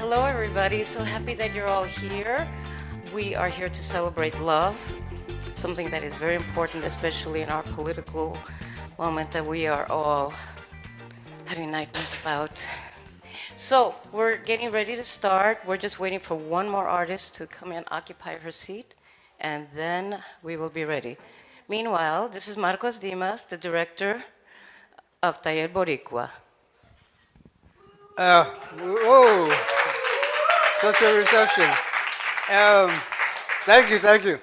Hello, everybody. So happy that you're all here. We are here to celebrate love, something that is very important, especially in our political moment that we are all having nightmares about. So we're getting ready to start. We're just waiting for one more artist to come and occupy her seat, and then we will be ready. Meanwhile, this is Marcos Dimas, the director of Taller Boricua. Whoa, such a reception. Thank you.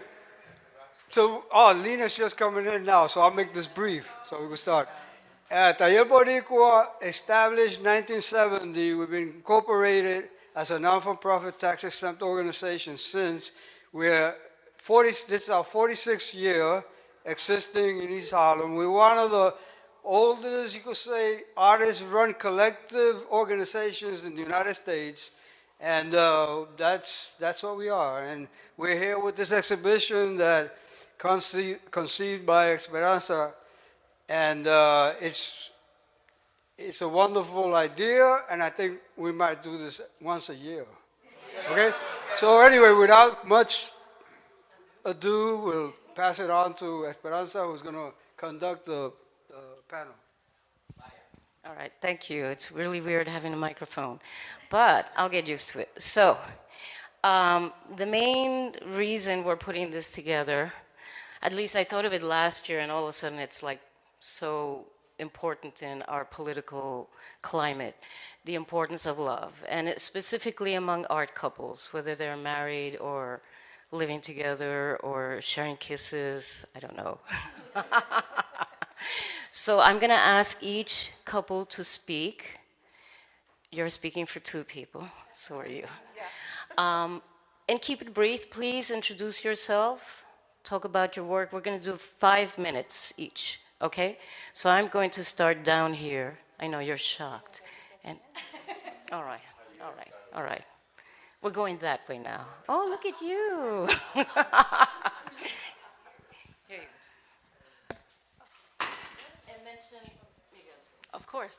So, Lina's just coming in now, so I'll make this brief, so we can start. Taller Boricua, established 1970, we've been incorporated as a non-for-profit tax-exempt organization since this is our 46th year existing in East Harlem. We're one of the oldest, you could say, artist-run collective organizations in the United States, and that's what we are. And we're here with this exhibition that conceived by Esperanza, and it's a wonderful idea, and I think we might do this once a year. Okay? So anyway, without much ado, we'll pass it on to Esperanza, who's going to conduct the panel. All right, thank you. It's really weird having a microphone, but I'll get used to it. So, the main reason we're putting this together, at least I thought of it last year, and all of a sudden it's like so important in our political climate, the importance of love, and it's specifically among art couples, whether they're married or living together or sharing kisses, I don't know. So I'm going to ask each couple to speak. You're speaking for two people, so are you. Yeah. And keep it brief, please. Introduce yourself. Talk about your work. We're going to do 5 minutes each, okay? So I'm going to start down here. I know you're shocked. And all right. We're going that way now. Oh, look at you. Here you go. Of course.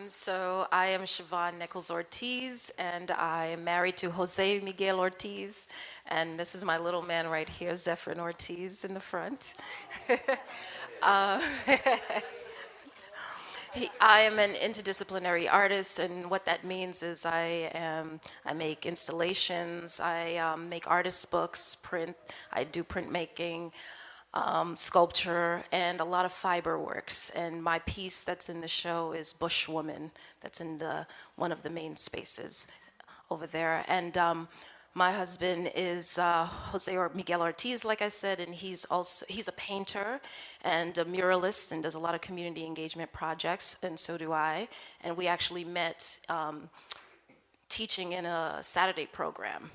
So I am Shervone Neckles Ortiz, and I am married to Jose Miguel Ortiz, and this is my little man right here, Zephyrin Ortiz, in the front. I am an interdisciplinary artist, and what that means is I make installations, I make artist books, print, I do printmaking, sculpture, and a lot of fiber works. And my piece that's in the show is Bush Woman, that's in one of the main spaces over there. And my husband is Jose Miguel Ortiz, like I said, and he's a painter and a muralist and does a lot of community engagement projects, and so do I. And we actually met teaching in a Saturday program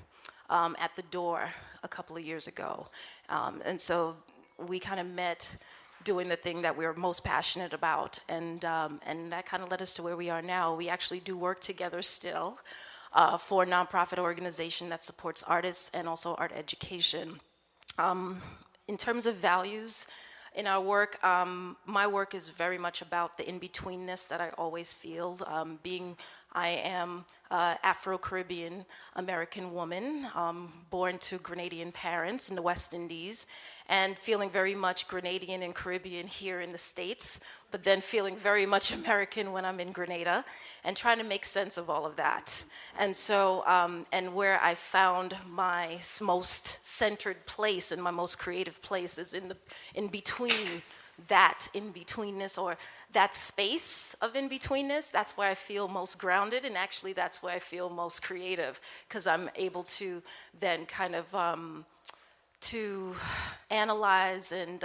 at the Door a couple of years ago. And so we kind of met doing the thing that we were most passionate about, and that kind of led us to where we are now. We actually do work together still for a nonprofit organization that supports artists and also art education. In terms of values in our work, my work is very much about the in-betweenness that I always feel, I am Afro-Caribbean American woman, born to Grenadian parents in the West Indies, and feeling very much Grenadian and Caribbean here in the States, but then feeling very much American when I'm in Grenada, and trying to make sense of all of that. And so, and where I found my most centered place and my most creative place is in between that in-betweenness, or that space of in-betweenness. That's where I feel most grounded, and actually that's where I feel most creative, because I'm able to then kind of to analyze and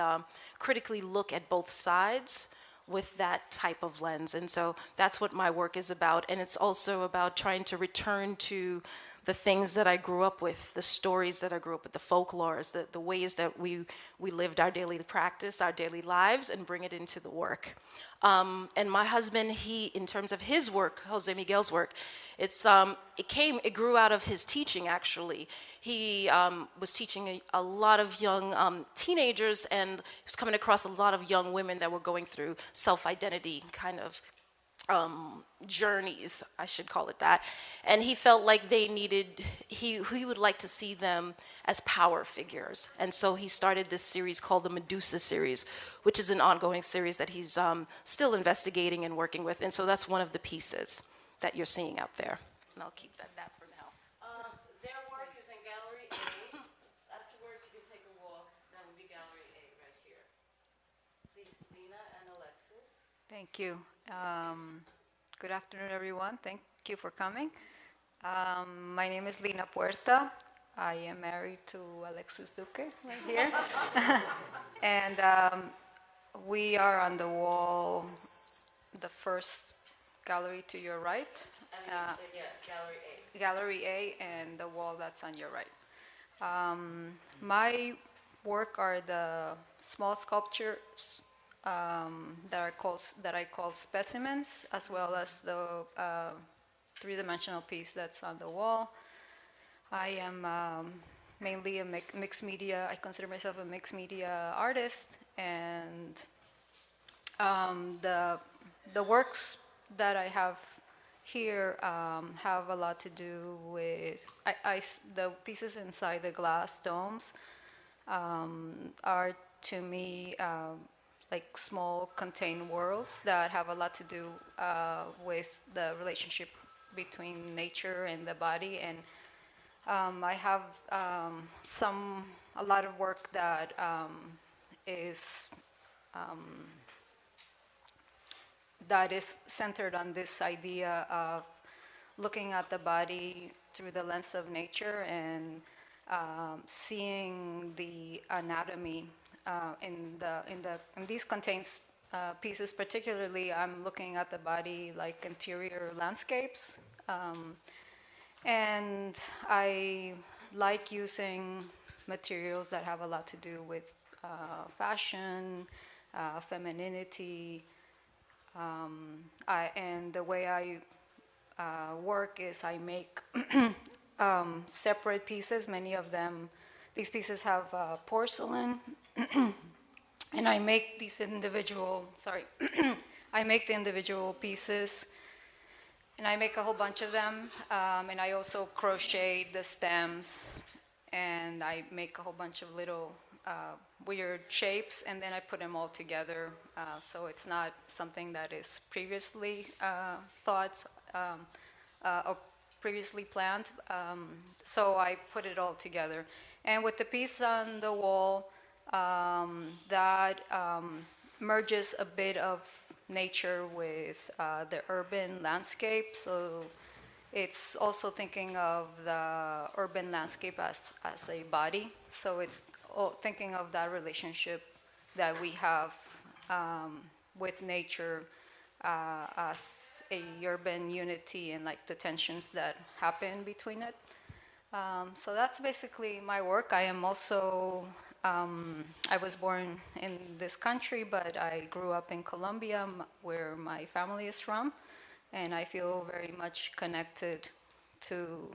critically look at both sides with that type of lens. And so that's what my work is about, and it's also about trying to return to the things that I grew up with, the stories that I grew up with, the folklores, the ways that we lived our daily practice, our daily lives, and bring it into the work. And my husband, in terms of his work, Jose Miguel's work, it grew out of his teaching, actually. He was teaching a lot of young teenagers, and he was coming across a lot of young women that were going through self-identity kind of journeys, I should call it that. And he felt like they needed, he would like to see them as power figures. And so he started this series called the Medusa series, which is an ongoing series that he's still investigating and working with. And so that's one of the pieces that you're seeing out there. And I'll keep that for now. Their work is in Gallery A. Afterwards, you can take a walk. That would be Gallery A right here. Please, Lina and Alexis. Thank you. Good afternoon, everyone. Thank you for coming. My name is Lina Puerta. I am married to Alexis Duque right here. And we are on the wall, the first gallery to your right. Gallery A. Gallery A and the wall that's on your right. My work are the small sculptures that I call specimens, as well as the three-dimensional piece that's on the wall. I am mainly a mixed media. I consider myself a mixed media artist, and the works that I have here have a lot to do with the pieces inside the glass domes are to me like small contained worlds that have a lot to do with the relationship between nature and the body. And I have a lot of work that is centered on this idea of looking at the body through the lens of nature and seeing the anatomy in these contains pieces. Particularly, I'm looking at the body like interior landscapes, and I like using materials that have a lot to do with fashion, femininity, and the way I work is I make separate pieces. Many of them, these pieces have porcelain, and I make these individual, I make the individual pieces, and I make a whole bunch of them, and I also crochet the stems, and I make a whole bunch of little weird shapes, and then I put them all together, so it's not something that is previously thought or previously planned, so I put it all together. And with the piece on the wall, that merges a bit of nature with the urban landscape, so it's also thinking of the urban landscape as a body, so it's thinking of that relationship that we have with nature as a urban unity and like the tensions that happen between it. So that's basically my work. I am also, I was born in this country, but I grew up in Colombia, where my family is from, and I feel very much connected to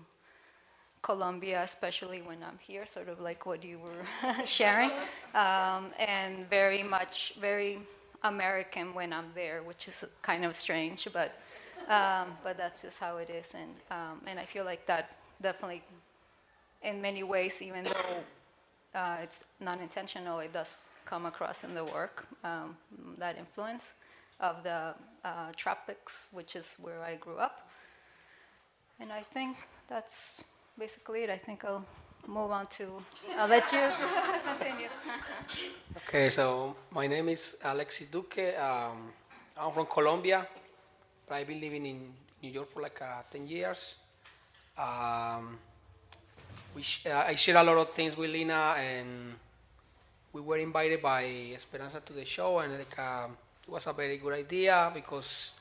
Colombia, especially when I'm here, sort of like what you were sharing, and very American when I'm there, which is kind of strange, but that's just how it is, and I feel like that definitely, in many ways, even though it's not intentional, it does come across in the work, that influence of the tropics, which is where I grew up. And I think that's basically it. I think I'll move on to, I'll let you continue. Okay, so my name is Alexis Duque. I'm from Colombia, but I've been living in New York for like 10 years. I share a lot of things with Lina, and we were invited by Esperanza to the show, and like, it was a very good idea because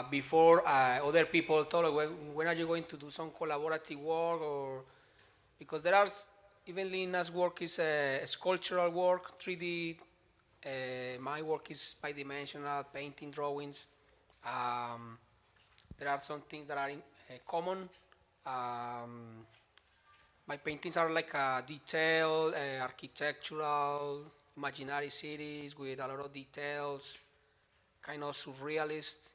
before other people thought, when are you going to do some collaborative work, or because there are, even Lina's work is sculptural work, 3D, my work is bidimensional, painting, drawings. There are some things that are common. My paintings are like detailed, architectural, imaginary cities with a lot of details, kind of surrealist.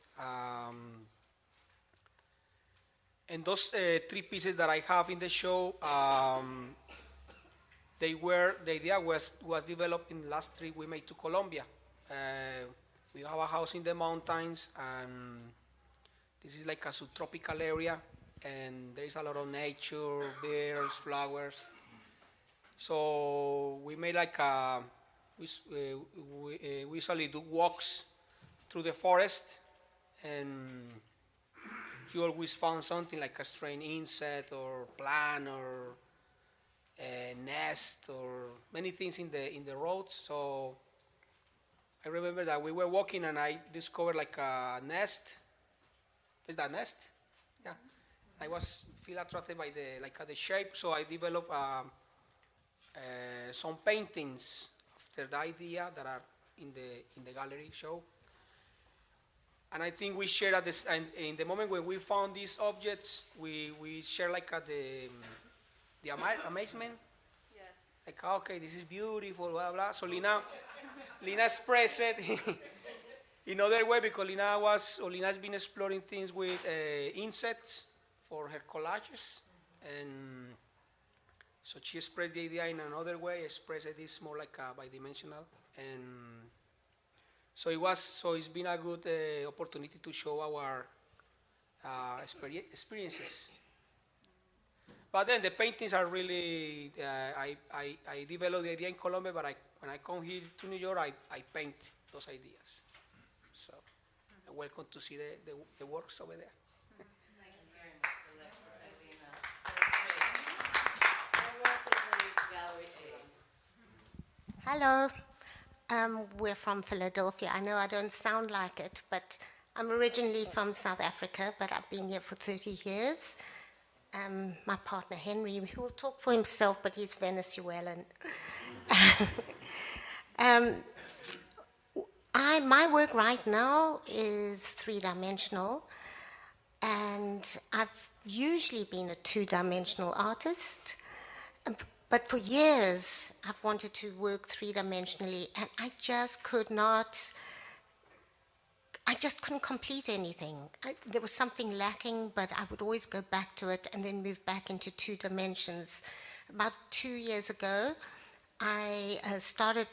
And those three pieces that I have in the show, the idea was developed in the last trip we made to Colombia. We have a house in the mountains, and this is like a subtropical area, and there is a lot of nature, birds, flowers. So we made like we usually do walks through the forest, and you always found something like a strange insect or plant or a nest or many things in the roads. So I remember that we were walking and I discovered like a nest. Is that nest? Yeah. I was feel attracted by the shape, so I developed some paintings after the idea that are in the gallery show. And I think we share at this, and in the moment when we found these objects, we share like the amazement. Yes. Like, okay, this is beautiful, blah blah. So Lina expressed it in other way because Lina's been exploring things with insects for her collages, and so she expressed the idea in another way. Expressed this more like bidimensional, and so it's been a good opportunity to show our experiences. But then the paintings are really, I developed the idea in Colombia, but when I come here to New York, I paint those ideas. So you're welcome to see the works over there. Thank you very much, Alexis and Lina. That was great. Our work is in Gallery A. Hello. We're from Philadelphia. I know I don't sound like it, but I'm originally from South Africa, but I've been here for 30 years. My partner, Henry, he will talk for himself, but he's Venezuelan. My work right now is three-dimensional, and I've usually been a two-dimensional artist. But for years, I've wanted to work three-dimensionally, and I just couldn't complete anything. There was something lacking, but I would always go back to it and then move back into 2 dimensions. About 2 years ago, I started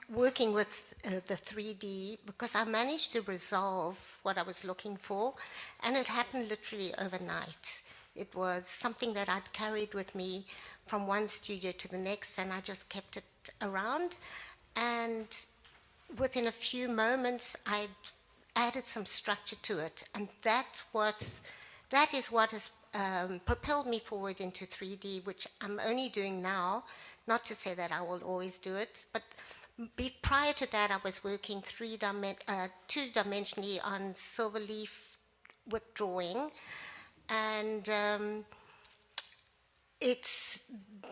working with the 3D because I managed to resolve what I was looking for, and it happened literally overnight. It was something that I'd carried with me from one studio to the next, and I just kept it around. And within a few moments, I added some structure to it, and that is what has propelled me forward into 3D, which I'm only doing now. Not to say that I will always do it, but prior to that, I was working two-dimensionally on silver leaf with drawing, and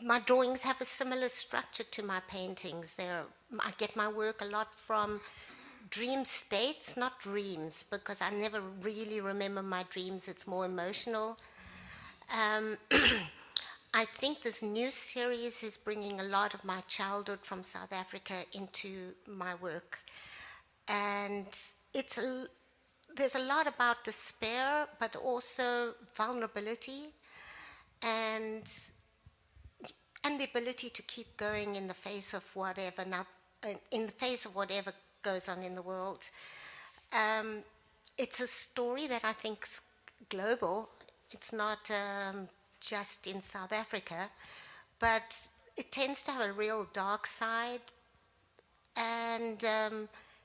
my drawings have a similar structure to my paintings. I get my work a lot from dream states, not dreams, because I never really remember my dreams. It's more emotional. I think this new series is bringing a lot of my childhood from South Africa into my work. And there's a lot about despair, but also vulnerability and the ability to keep going in the face of whatever goes on in the world. It's a story that I think's global. It's not just in South Africa, but it tends to have a real dark side. And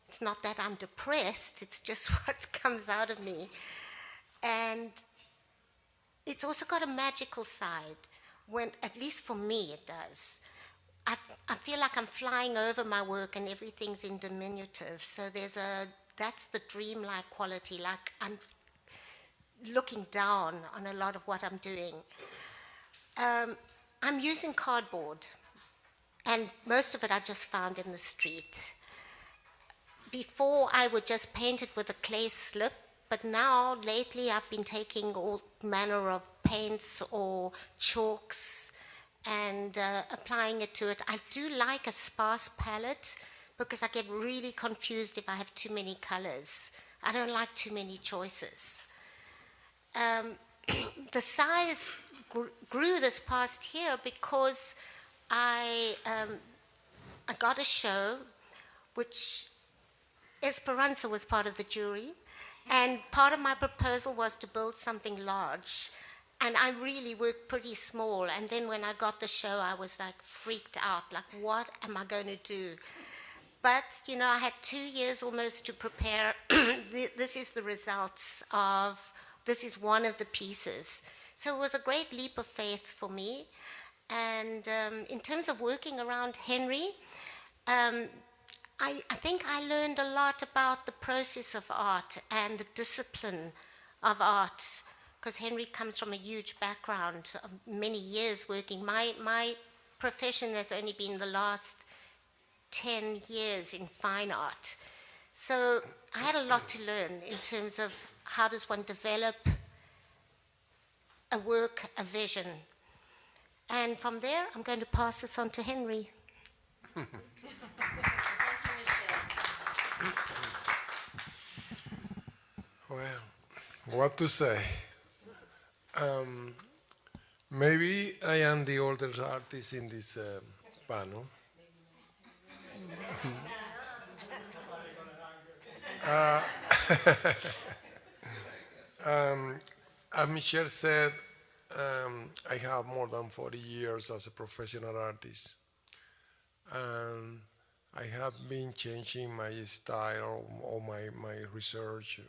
it's not that I'm depressed, it's just what comes out of me. And it's also got a magical side, at least for me it does. I feel like I'm flying over my work and everything's in diminutive. So that's the dreamlike quality, like I'm looking down on a lot of what I'm doing. I'm using cardboard, and most of it I just found in the street. Before I would just paint it with a clay slip, but now lately I've been taking all manner of paints or chalks and applying it to it. I do like a sparse palette because I get really confused if I have too many colors. I don't like too many choices. The size grew this past year because I got a show which Esperanza was part of the jury, and part of my proposal was to build something large. And I really worked pretty small, and then when I got the show, I was like freaked out, like, what am I going to do? But, you know, I had 2 years almost to prepare. This is the results of, this is one of the pieces. So it was a great leap of faith for me. And in terms of working around Henry, I think I learned a lot about the process of art and the discipline of art, because Henry comes from a huge background of many years working. My profession has only been the last 10 years in fine art. So I had a lot to learn in terms of how does one develop a work, a vision. And from there, I'm going to pass this on to Henry. Well, what to say? Maybe I am the oldest artist in this panel. As Michelle said, I have more than 40 years as a professional artist. And I have been changing my style or my research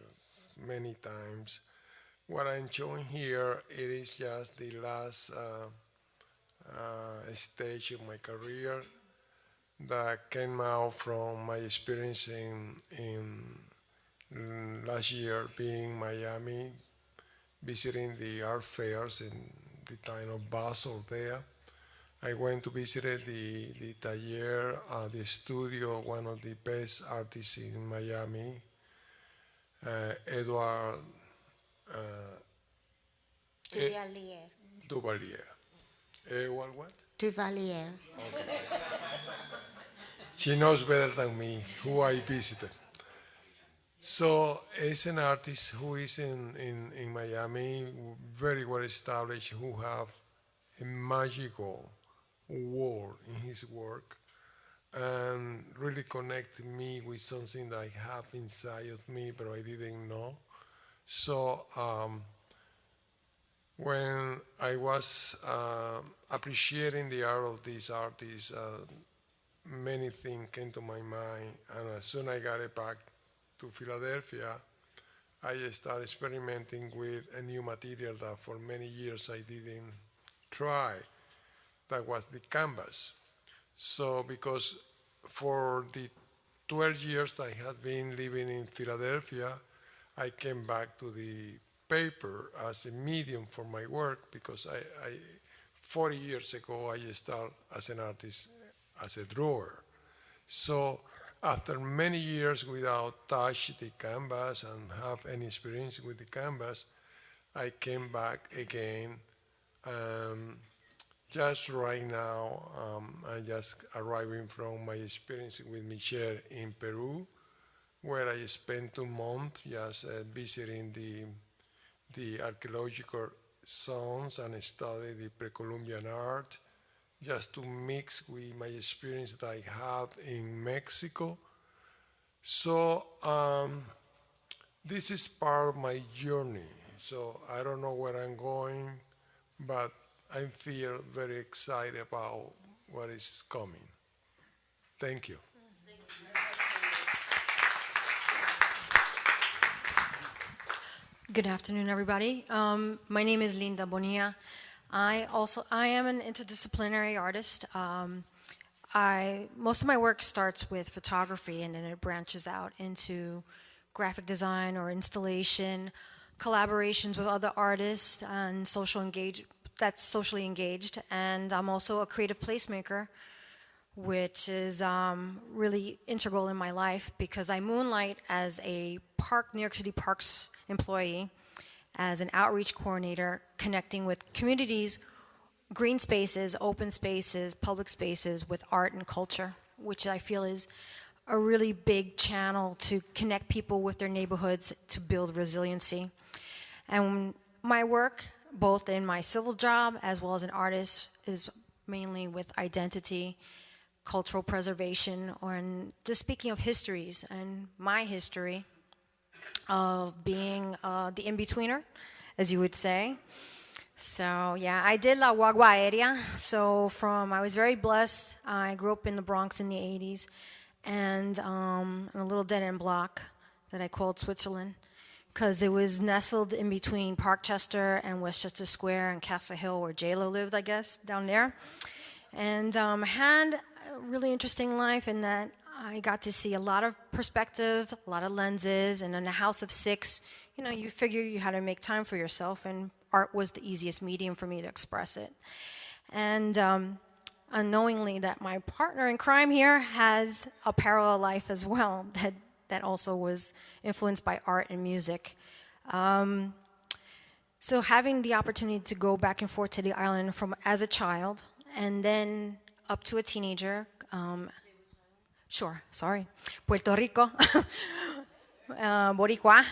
many times. What I'm showing here, it is just the last stage of my career that came out from my experience in last year being in Miami, visiting the art fairs in the time of Basel there. I went to visit the taller, the studio, one of the best artists in Miami, Edward Duvalier. What? Duvalier. Okay. She knows better than me who I visited. So it's an artist who is in Miami, very well established, who have a magical world in his work and really connected me with something that I have inside of me, but I didn't know. So when I was appreciating the art of this artist, many things came to my mind, and as soon as I got it back to Philadelphia, I started experimenting with a new material that for many years I didn't try. That was the canvas. So because for the 12 years I had been living in Philadelphia, I came back to the paper as a medium for my work because 40 years ago I started as an artist, as a drawer. So after many years without touch the canvas and have any experience with the canvas, I came back again. Just right now, I'm just arriving from my experience with Michelle in Peru, where I spent 2 months just visiting the archaeological zones and study the pre-Columbian art, just to mix with my experience that I had in Mexico. So this is part of my journey. So I don't know where I'm going, but I feel very excited about what is coming. Thank you. Good afternoon, everybody. My name is Linda Bonilla. I am an interdisciplinary artist. Most of my work starts with photography, and then it branches out into graphic design or installation, collaborations with other artists, and that's socially engaged. And I'm also a creative placemaker, which is really integral in my life because I moonlight as a New York City Parks employee, as an outreach coordinator, connecting with communities, green spaces, open spaces, public spaces with art and culture, which I feel is a really big channel to connect people with their neighborhoods to build resiliency. And my work, both in my civil job as well as an artist, is mainly with identity, cultural preservation, and just speaking of histories and my history of being the in-betweener, as you would say. So yeah, I did La Guagua area. So I was very blessed. I grew up in the Bronx in the 80s, and in a little dead-end block that I called Switzerland, because it was nestled in between Parkchester and Westchester Square and Castle Hill, where J-Lo lived, I guess, down there. And I had a really interesting life in that I got to see a lot of perspectives, a lot of lenses, and in a house of 6, you know, you figure you had to make time for yourself, and art was the easiest medium for me to express it. And unknowingly that my partner in crime here has a parallel life as well that also was influenced by art and music. So having the opportunity to go back and forth to the island from as a child and then up to a teenager, Puerto Rico, Boricua,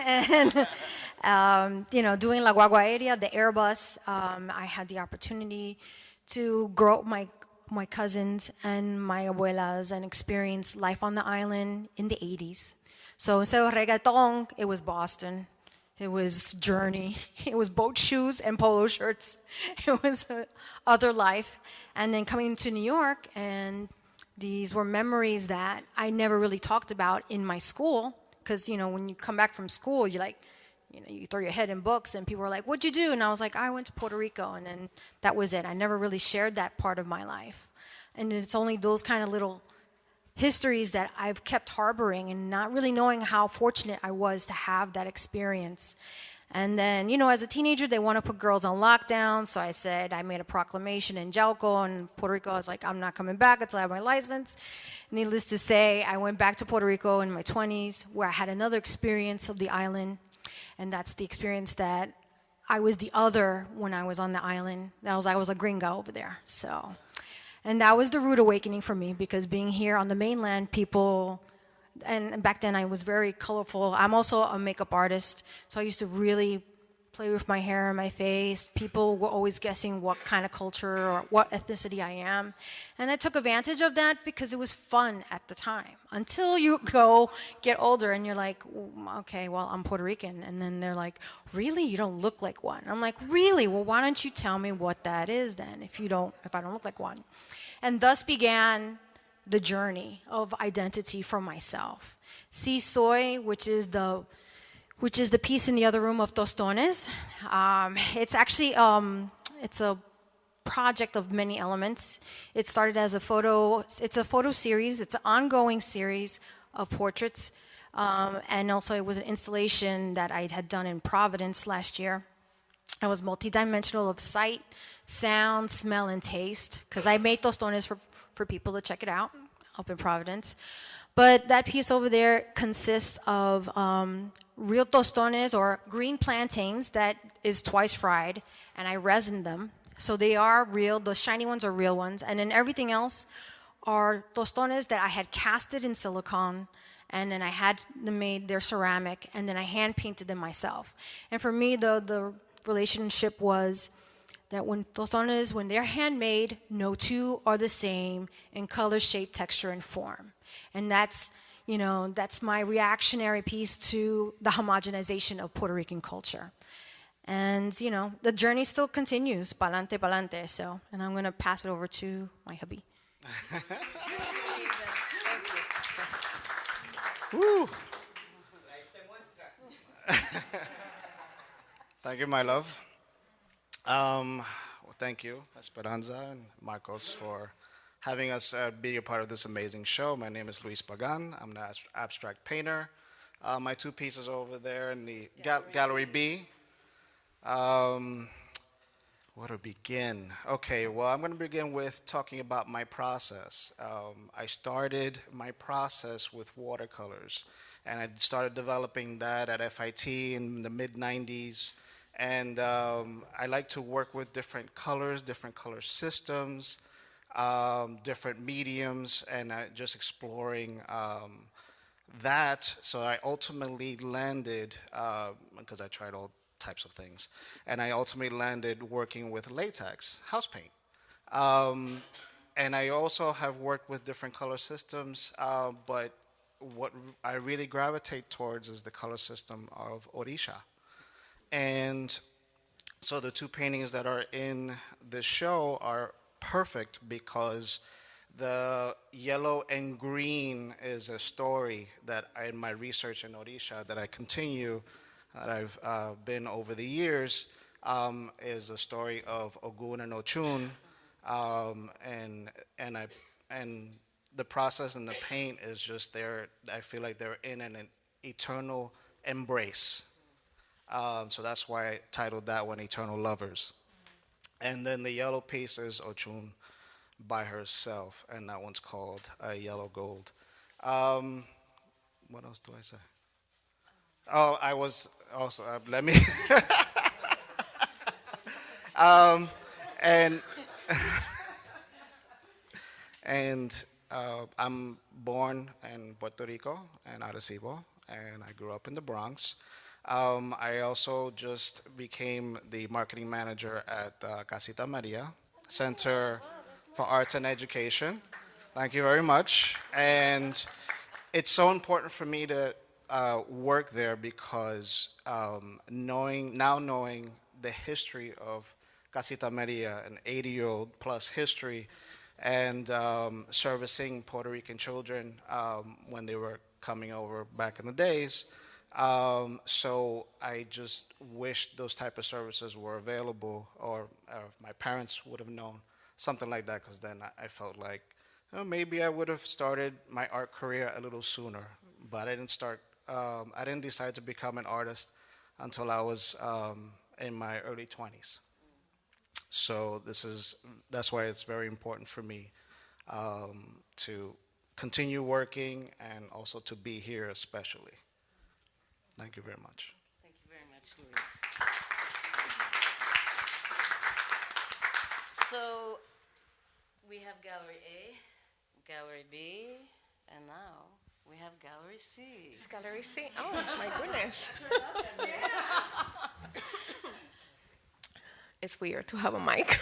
and you know, doing La Guagua area, the Airbus. I had the opportunity to grow up my cousins and my abuelas and experience life on the island in the 80s. So instead of reggaeton, it was Boston. It was Journey. It was boat shoes and polo shirts. It was other life. And then coming to New York, and these were memories that I never really talked about in my school. Because, you know, when you come back from school, you're like, you know, you throw your head in books, and people are like, "What'd you do?" And I was like, "I went to Puerto Rico," and then that was it. I never really shared that part of my life, and it's only those kind of little histories that I've kept harboring and not really knowing how fortunate I was to have that experience. And then, you know, as a teenager, they want to put girls on lockdown, so I made a proclamation in Jalco, and Puerto Rico. I was like, I'm not coming back until I have my license. Needless to say, I went back to Puerto Rico in my 20s, where I had another experience of the island. And that's the experience that I was the other when I was on the island. I was a gringa over there. So, and that was the rude awakening for me, because being here on the mainland, people, and back then I was very colorful. I'm also a makeup artist, so I used to really play with my hair and my face. People were always guessing what kind of culture or what ethnicity I am. And I took advantage of that because it was fun at the time. Until you get older and you're like, okay, well, I'm Puerto Rican. And then they're like, really? You don't look like one. I'm like, really? Well, why don't you tell me what that is then if I don't look like one? And thus began the journey of identity for myself. Si Soy, which is the piece in the other room of Tostones. It's actually, it's a project of many elements. It started as it's a photo series. It's an ongoing series of portraits. And also it was an installation that I had done in Providence last year. It was multidimensional of sight, sound, smell, and taste, because I made Tostones for people to check it out up in Providence. But that piece over there consists of real tostones, or green plantains that is twice fried, and I resined them. So they are real. The shiny ones are real ones. And then everything else are tostones that I had casted in silicone, and then I had them made, they're ceramic, and then I hand painted them myself. And for me, the relationship was that when tostones, when they're handmade, no two are the same in color, shape, texture, and form. And that's my reactionary piece to the homogenization of Puerto Rican culture. And, you know, the journey still continues, pa'lante, pa'lante. So, and I'm going to pass it over to my hubby. Woo. Thank you, my love. Well, thank you, Esperanza and Marcos, for having us be a part of this amazing show. My name is Luis Pagan. I'm an abstract painter. My two pieces over there in the Gallery B. Where to begin? Okay, well, I'm going to begin with talking about my process. I started my process with watercolors, and I started developing that at FIT in the mid-90s. And I like to work with different colors, different color systems. different mediums, and just exploring that. So I ultimately landed, because I tried all types of things, and I ultimately landed working with latex, house paint. And I also have worked with different color systems, but what I really gravitate towards is the color system of Orisha. And so the two paintings that are in this show are perfect because the yellow and green is a story that in my research in Orisha that I continue, that I've been over the years, is a story of Ogun and Ochun, and the process and the paint is just there. I feel like they're in an eternal embrace. So that's why I titled that one Eternal Lovers. And then the yellow piece is Ochun by herself, and that one's called Yellow Gold. What else do I say? Oh, I was also, let me, and I'm born in Puerto Rico, in Arecibo, and I grew up in the Bronx. I also just became the marketing manager at Casita Maria Center for Arts and Education. Thank you very much. And it's so important for me to work there because knowing the history of Casita Maria, an 80-year-old plus history, and servicing Puerto Rican children when they were coming over back in the days. So I just wish those type of services were available, or if my parents would have known something like that, because then I felt like maybe I would have started my art career a little sooner. But I didn't start. I didn't decide to become an artist until I was in my early 20s. So that's why it's very important for me to continue working and also to be here especially. Thank you very much. Thank you very much, Luis. So we have Gallery A, Gallery B, and now we have Gallery C. It's Gallery C. Oh, my goodness. It's weird to have a mic.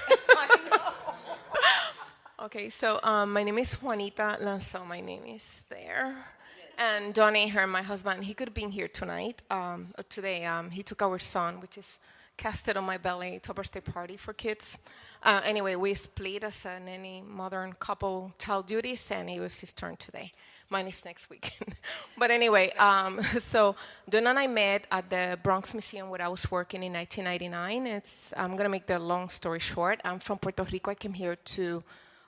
Okay, so my name is Juanita Lanzo. My name is there. And Don Ahern, my husband, he could have been here tonight, or today. He took our son, which is casted on my belly, to a birthday party for kids. Anyway, we split as any modern couple child duties, and it was his turn today. Mine is next weekend. But anyway, so Don and I met at the Bronx Museum where I was working in 1999. I'm going to make the long story short. I'm from Puerto Rico. I came here to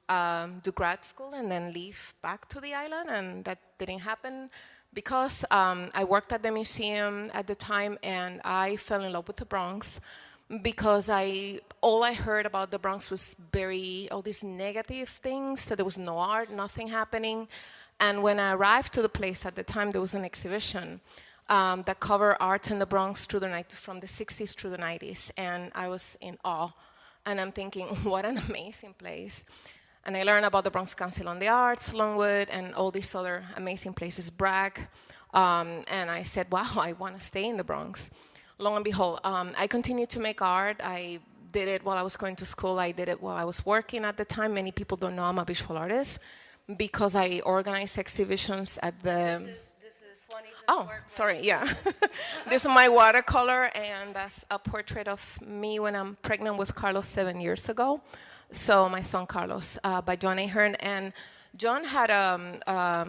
do grad school and then leave back to the island, and that didn't happen because I worked at the museum at the time, and I fell in love with the Bronx because all I heard about the Bronx was all these negative things, that there was no art, nothing happening. And when I arrived to the place at the time, there was an exhibition that covered art in the Bronx from the 60s through the 90s, and I was in awe. And I'm thinking, what an amazing place. And I learned about the Bronx Council on the Arts, Longwood, and all these other amazing places, Bragg. And I said, wow, I want to stay in the Bronx. Lo and behold, I continued to make art. I did it while I was going to school. I did it while I was working at the time. Many people don't know I'm a visual artist because I organize exhibitions at the... This is Juanita's work. Sorry, yeah. This is my watercolor, and that's a portrait of me when I'm pregnant with Carlos 7 years ago. So my son Carlos, by John Ahern. And John had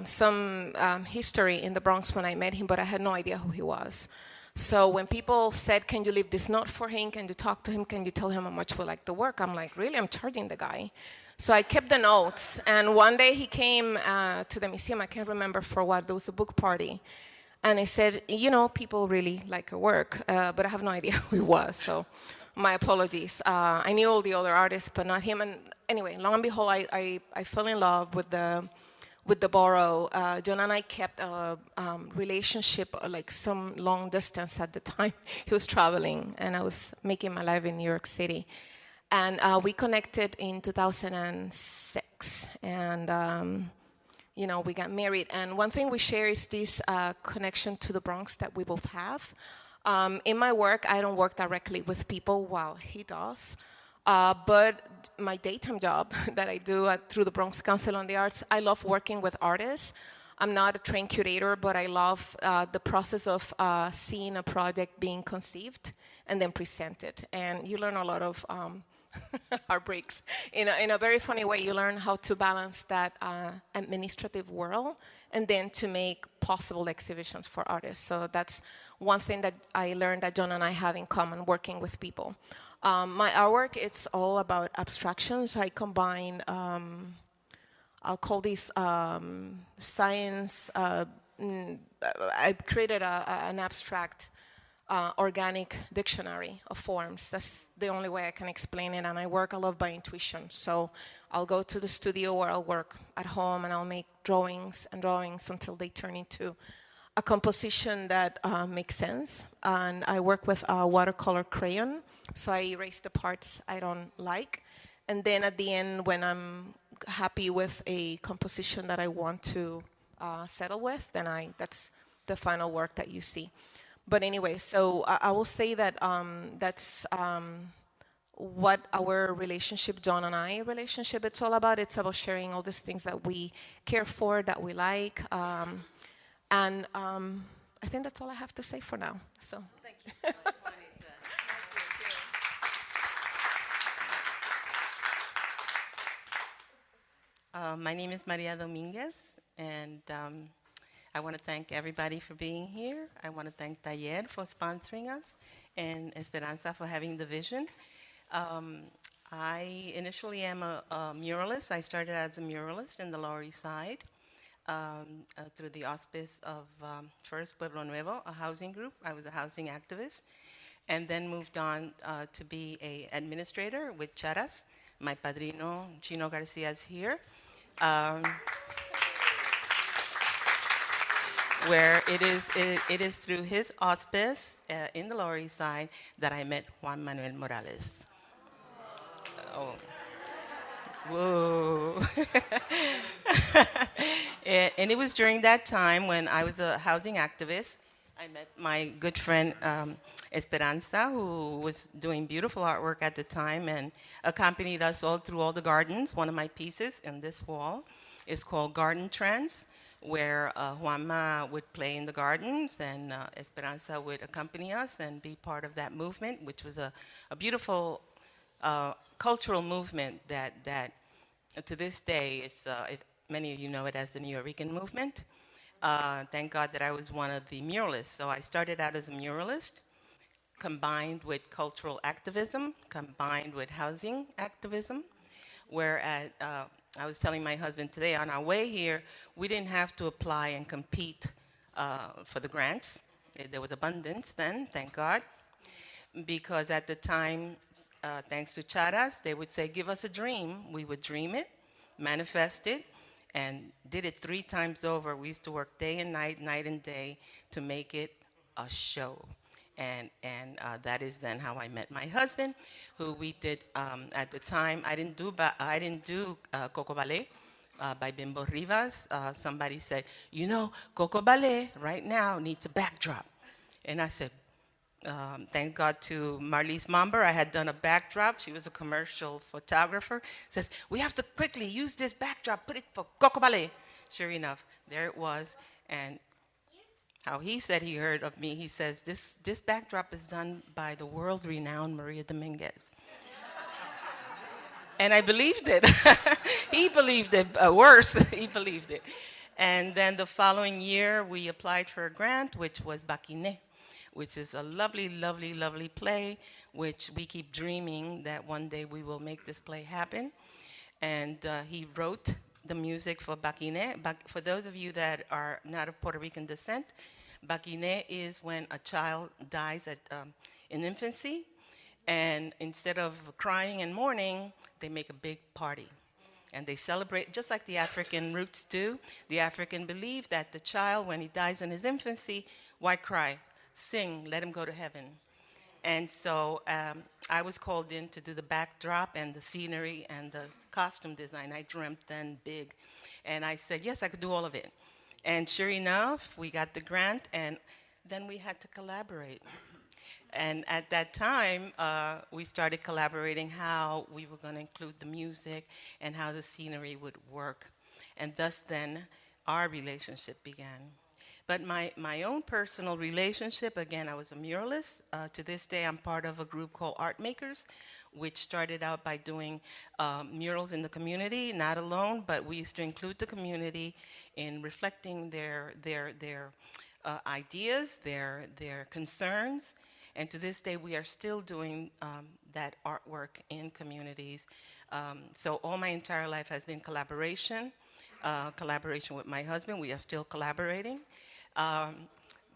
some history in the Bronx when I met him, but I had no idea who he was. So when people said, can you leave this note for him? Can you talk to him? Can you tell him how much we like the work? I'm like, really? I'm charging the guy. So I kept the notes. And one day he came to the museum. I can't remember for what. There was a book party. And he said, people really like your work, but I have no idea who he was. So my apologies. I knew all the other artists, but not him. And anyway, lo and behold, I fell in love with the borough. John and I kept a relationship, like some long distance at the time. He was traveling, and I was making my life in New York City. And we connected in 2006, and we got married. And one thing we share is this connection to the Bronx that we both have. In my work, I don't work directly with people while he does. But my daytime job that I do through the Bronx Council on the Arts, I love working with artists. I'm not a trained curator, but I love the process of seeing a project being conceived and then presented. And you learn a lot of heartbreaks. In a very funny way, you learn how to balance that administrative world and then to make possible exhibitions for artists. So that's one thing that I learned that John and I have in common, working with people. My artwork, it's all about abstractions. I combine, I'll call these science, I created an abstract organic dictionary of forms. That's the only way I can explain it, and I work a lot by intuition. So I'll go to the studio or I'll work at home and I'll make drawings and drawings until they turn into a composition that makes sense. And I work with a watercolor crayon, so I erase the parts I don't like. And then at the end, when I'm happy with a composition that I want to settle with, then that's the final work that you see. But anyway, so I will say that that's what our relationship, John and I relationship, it's all about. It's about sharing all these things that we care for, that we like. And I think that's all I have to say for now. So thank you so much, Juanita. My name is Maria Dominguez, and I want to thank everybody for being here. I want to thank Taller for sponsoring us and Esperanza for having the vision. I initially am a muralist. I started as a muralist in the Lower East Side through the auspice of first Pueblo Nuevo, a housing group. I was a housing activist, and then moved on to be an administrator with Charas. My padrino, Chino Garcia, is here. Where it is through his auspice in the Lower East Side that I met Juan Manuel Morales. Oh, whoa. And it was during that time when I was a housing activist. I met my good friend Esperanza, who was doing beautiful artwork at the time and accompanied us all through all the gardens. One of my pieces in this wall is called Garden Trends, where JuanMa would play in the gardens and Esperanza would accompany us and be part of that movement, which was a beautiful cultural movement that to this day, if many of you know it as the Nuyorican movement. Thank God that I was one of the muralists. So I started out as a muralist, combined with cultural activism, combined with housing activism, whereas I was telling my husband today, on our way here, we didn't have to apply and compete for the grants. There was abundance then, thank God, because at the time, thanks to Charas, they would say, give us a dream. We would dream it, manifest it, and did it 3 times over. We used to work day and night, night and day, to make it a show. And that is then how I met my husband, who we did at the time. I didn't do Coco Ballet by Bimbo Rivas. Somebody said, you know, Coco Ballet right now needs a backdrop. And I said, thank God to Marlise Momber, I had done a backdrop. She was a commercial photographer. Says, we have to quickly use this backdrop, put it for Coco Ballet. Sure enough, there it was. And how he said he heard of me, he says, this backdrop is done by the world-renowned Maria Dominguez. And I believed it. He believed it, worse, he believed it. And then the following year, we applied for a grant, which was Baquiné, which is a lovely, lovely, lovely play, which we keep dreaming that one day we will make this play happen. And he wrote the music for Baquiné. For those of you that are not of Puerto Rican descent, Baquiné is when a child dies in infancy, and instead of crying and mourning, they make a big party. And they celebrate, just like the African roots do. The African believe that the child, when he dies in his infancy, why cry? Sing, let him go to heaven. And so I was called in to do the backdrop and the scenery and the costume design. I dreamt then big. And I said, yes, I could do all of it. And sure enough, we got the grant, and then we had to collaborate. And at that time, we started collaborating how we were going to include the music and how the scenery would work. And thus then, our relationship began. But my own personal relationship, again, I was a muralist. To this day, I'm part of a group called Art Makers, which started out by doing murals in the community, not alone, but we used to include the community in reflecting their ideas, their concerns. And to this day, we are still doing that artwork in communities. So all my entire life has been collaboration with my husband. We are still collaborating.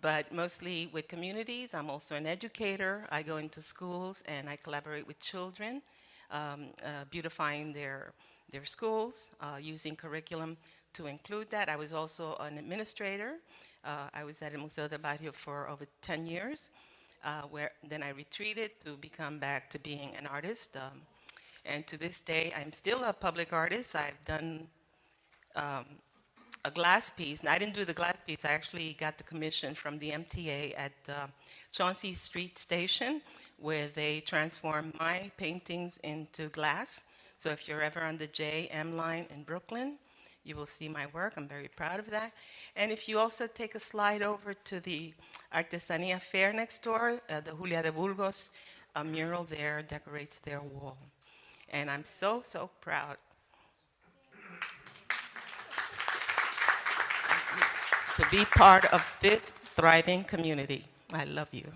But mostly with communities. I'm also an educator. I go into schools and I collaborate with children, beautifying their schools, using curriculum to include that. I was also an administrator. I was at el Museo del Barrio for over 10 years, where then I retreated to become back to being an artist. And to this day, I'm still a public artist. I've done a glass piece. And I didn't do the glass piece. I actually got the commission from the MTA at Chauncey Street Station, where they transformed my paintings into glass. So if you're ever on the JM line in Brooklyn, you will see my work. I'm very proud of that. And if you also take a slide over to the Artesanía Fair next door, the Julia de Burgos mural there decorates their wall. And I'm so, so proud to be part of this thriving community. I love you.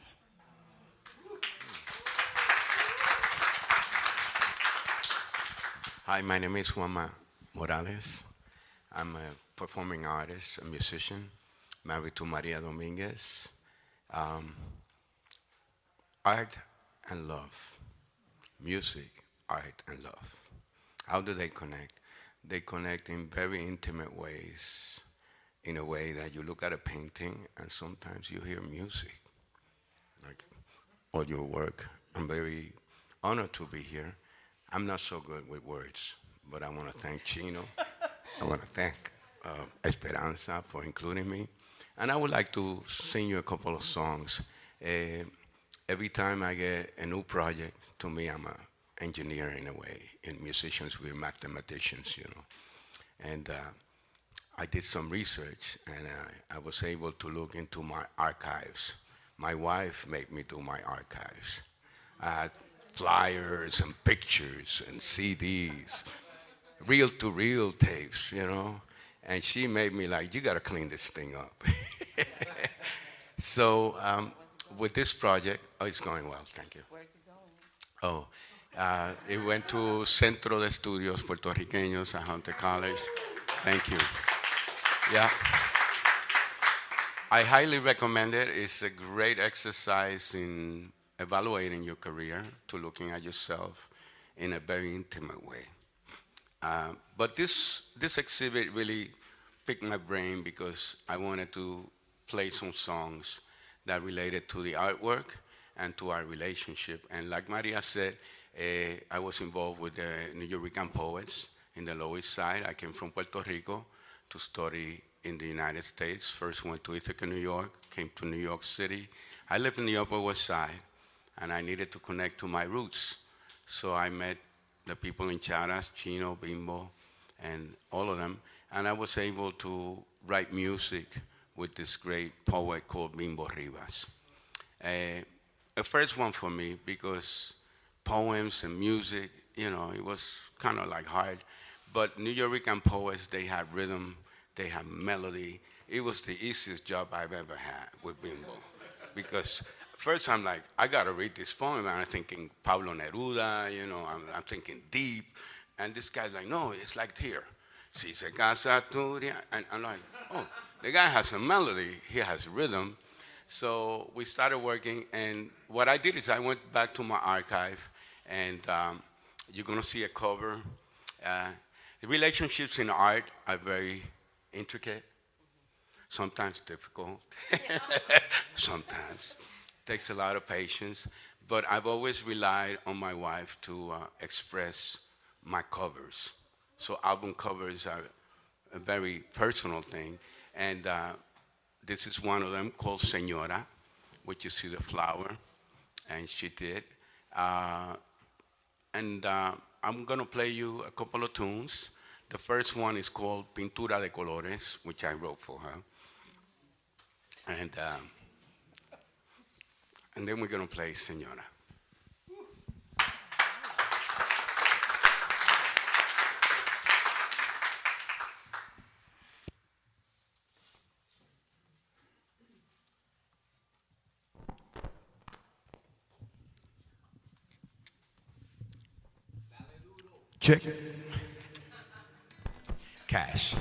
Hi, my name is JuanMa Morales. I'm a performing artist, a musician, married to Maria Dominguez. Art and love. Music, art, and love. How do they connect? They connect in very intimate ways, in a way that you look at a painting and sometimes you hear music, like all your work. I'm very honored to be here. I'm not so good with words, but I want to thank Chino. I want to thank Esperanza for including me. And I would like to sing you a couple of songs. Every time I get a new project, to me, I'm an engineer in a way. And musicians, we're mathematicians, you know. And I did some research, and I was able to look into my archives. My wife made me do my archives. I had flyers and pictures and CDs, reel-to-reel tapes, you know. And she made me like, you got to clean this thing up. So with this project, it's going well, thank you. Where's it going? Oh, it went to Centro de Estudios Puertorriqueños at Hunter College. Thank you. Yeah. I highly recommend it. It's a great exercise in evaluating your career, to looking at yourself in a very intimate way. But this exhibit really picked my brain because I wanted to play some songs that related to the artwork and to our relationship. And like Maria said, I was involved with the New York poets in the Lower East Side. I came from Puerto Rico to study in the United States. First went to Ithaca, New York, came to New York City. I lived in the Upper West Side, and I needed to connect to my roots. So I met the people in Charas, Chino, Bimbo, and all of them, and I was able to write music with this great poet called Bimbo Rivas. A first one for me, because poems and music, you know, it was kind of like hard. But New Yorican poets, they have rhythm, they have melody. It was the easiest job I've ever had with Bimbo. Because first I'm like, I gotta read this poem, and I'm thinking Pablo Neruda, you know, I'm thinking deep. And this guy's like, no, it's like here. Si se casa tuya. And I'm like, oh, the guy has a melody, he has rhythm. So we started working, and what I did is I went back to my archive, and you're gonna see a cover. The relationships in art are very intricate, sometimes difficult, sometimes takes a lot of patience, but I've always relied on my wife to express my covers. So album covers are a very personal thing, and this is one of them called Señora, which you see the flower, and she did. I'm gonna play you a couple of tunes. The first one is called Pintura de Colores, which I wrote for her. And then we're gonna play Señora. Check. Cash.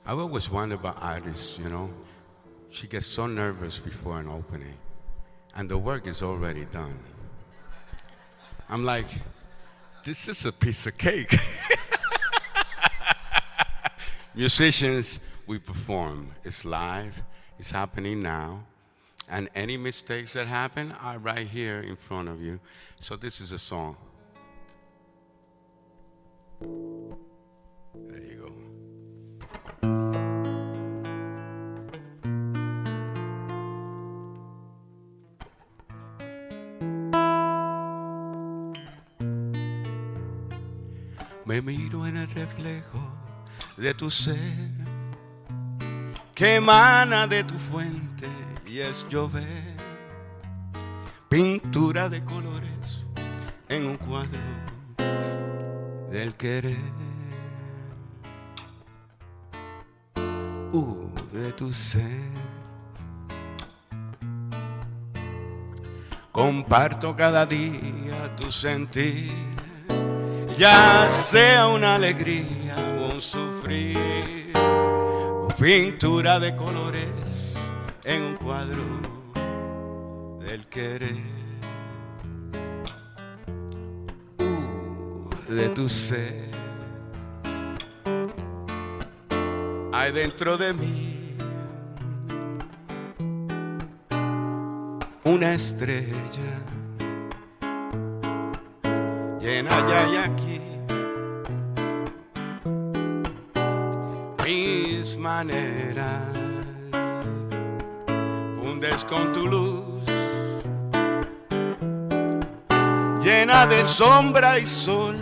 I always wonder about artists, you know. She gets so nervous before an opening, and the work is already done. I'm like, this is a piece of cake. Musicians, we perform. It's live. It's happening now. And any mistakes that happen are right here in front of you. So this is a song. There you go. Me miro en el reflejo de tu ser, que emana de tu fuente y es llover, pintura de colores en un cuadro del querer. De tu ser. Comparto cada día tu sentir, ya sea una alegría o un sufrir, o pintura de colores en un cuadro del querer. De tu ser. Hay dentro de mí una estrella llena ya y aquí mis maneras, fundes con tu luz, llena de sombra y sol.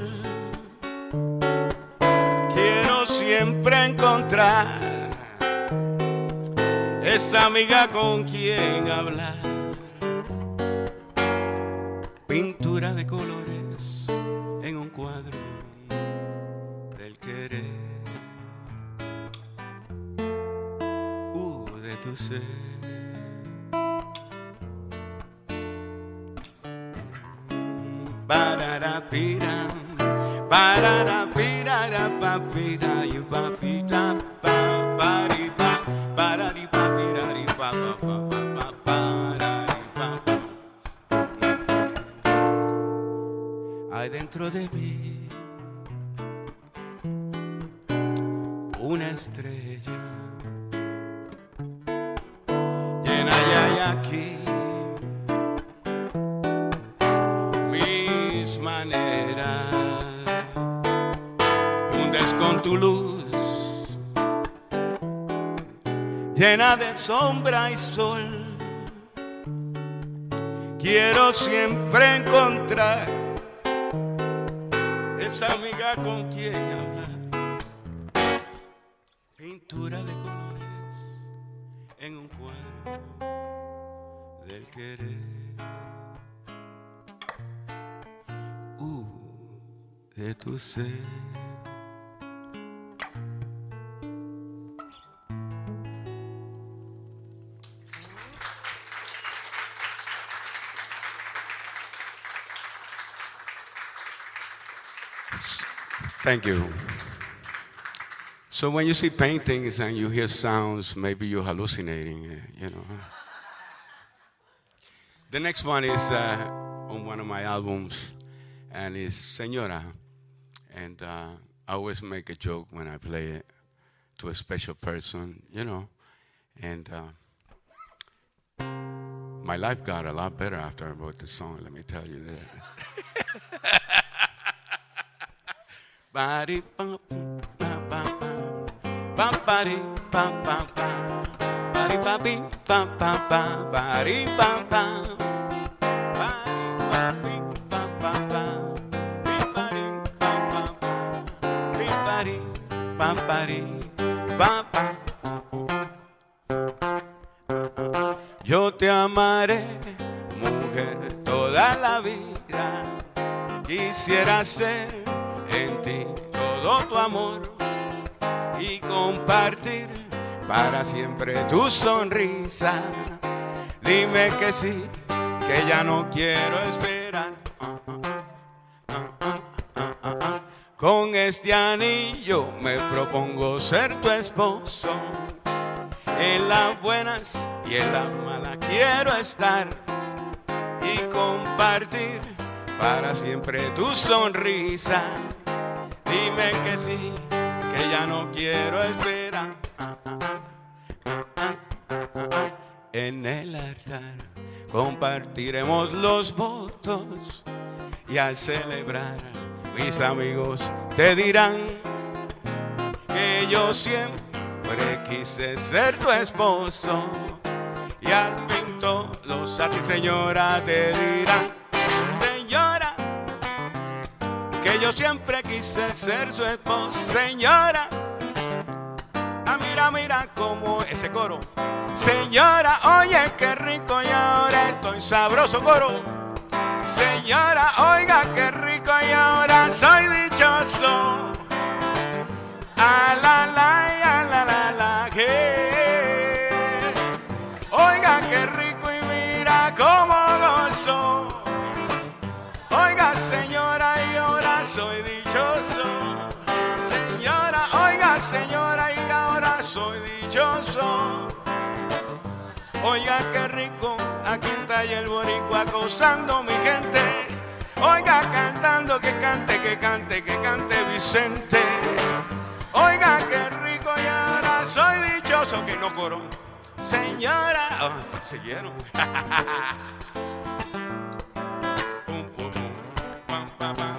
Quiero siempre encontrar esa amiga con quien hablar, pintura de colores en un cuadro del querer. De tu ser. Pararapira, pararapira, papira, y papira, paparipa, pararipa, piraripa, pararipa. Hay dentro de mí una estrella llena ya y aquí mis maneras, fundes con tu luz, llena de sombra y sol. Quiero siempre encontrar esa amiga con quien hablar, pintura de colores en un cuadro del querer. De tu ser. Thank you. So when you see paintings and you hear sounds, maybe you're hallucinating, you know. The next one is on one of my albums, and it's Señora. And I always make a joke when I play it to a special person, you know. And my life got a lot better after I wrote the song, let me tell you that. Bari bum ba ba ba bari bum ba ba bari ba bi bum ba ba bari bum ba bari ba ba bi bari bum ba bi bari bum bari ba ba. Yo te amaré, mujer, toda la vida. Quisiera ser en ti todo tu amor y compartir para siempre tu sonrisa. Dime que sí, que ya no quiero esperar. Con este anillo me propongo ser tu esposo. En las buenas y en las malas quiero estar y compartir para siempre tu sonrisa. Dime que sí, que ya no quiero esperar. En el altar compartiremos los votos y al celebrar mis amigos te dirán que yo siempre quise ser tu esposo y al fin todos a ti, señora, te dirán, señora, que yo siempre quise ser su esposo, señora. Ah, mira, mira como ese coro, señora, oye qué rico y ahora estoy sabroso coro, señora, oiga qué rico y ahora soy dichoso. Ah, la, la, que. Oiga, qué rico y mira cómo gozo. Oiga, señora, y ahora soy dichoso. Señora, oiga, señora, y ahora soy dichoso. Oiga, qué rico, aquí está el boricua acosando mi gente. Oiga, cantando, que cante, que cante, que cante Vicente. Oiga, qué rico y ahora soy dichoso, que no coro. Señora, siguieron. Pum, pum, pam, pam, pam.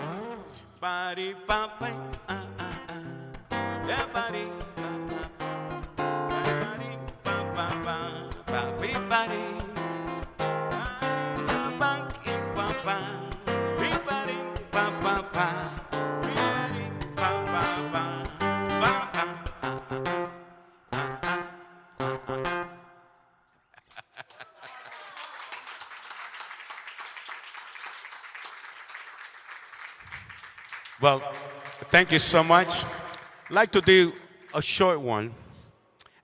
Pari, pam, pam, ya pari, pam, pam, pari, pam, pam, pam, papi, pari, pam, pam, pam, pam, pari, pam, pam, pam. Well, thank you so much. I'd like to do a short one,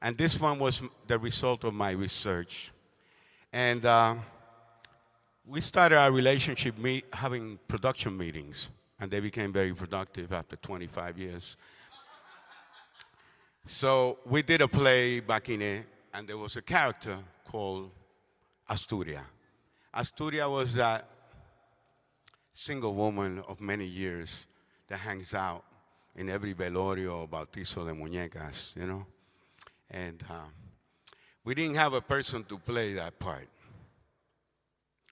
and this one was the result of my research. And we started our relationship having production meetings, and they became very productive after 25 years. So we did a play back in it, and there was a character called Asturia. Asturia was that single woman of many years that hangs out in every velorio, bautizo de muñecas, you know? And we didn't have a person to play that part.